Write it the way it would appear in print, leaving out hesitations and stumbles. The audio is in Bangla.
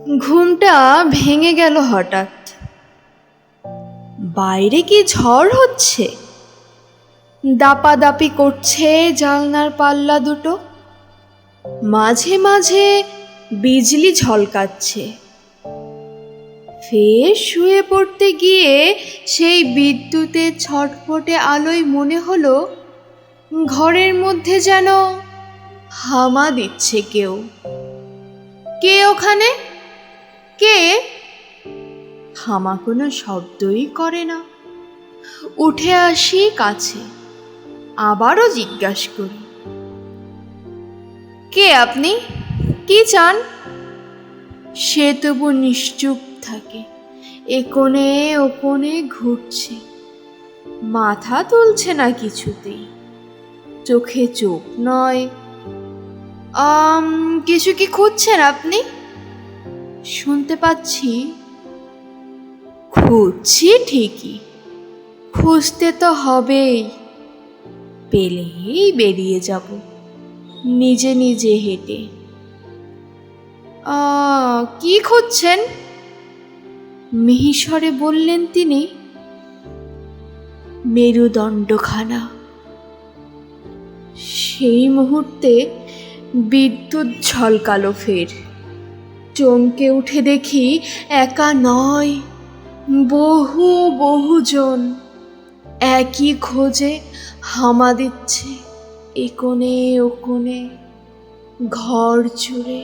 ঘুমটা ভেঙে গেল হঠাৎ। বাইরে কি ঝড় হচ্ছে? দাপাদাপি করছে জানলার পাল্লা দুটো, মাঝে মাঝে বিজলি ঝলকাচ্ছে। ফের শুয়ে পড়তে গিয়ে সেই বিদ্যুতের ছটফটে আলোয় মনে হলো ঘরের মধ্যে যেন হামা দিচ্ছে কেউ। কে ওখানে? কে? হামা কোনো শব্দই করে না। উঠে আসি কাছে, আবারও জিজ্ঞাসা করি, কে আপনি? কি চান? সে তবু নিশ্চুপ থাকে, এ কোণে ও কোণে ঘুরছে, মাথা তুলছে না কিছুতেই, চোখে চোখ নয়। কিছু কি খুঁজছেন আপনি? শুনতে পাচ্ছি। খুঁজছি ঠিকই, খুঁজতে তো হবেই, পেলেই বেরিয়ে যাব নিজে নিজে হেঁটে। কি খুঁজছেন? মিহিস্বরে বললেন তিনি। মেরুদণ্ডখানা। সেই মুহূর্তে বিদ্যুৎ ঝলকালো ফের। চমকে উঠে দেখি একা নয়, বহু বহুজন একই খোঁজে হামা দিচ্ছে, এ কোণে ও কোণে, ঘর জুড়ে।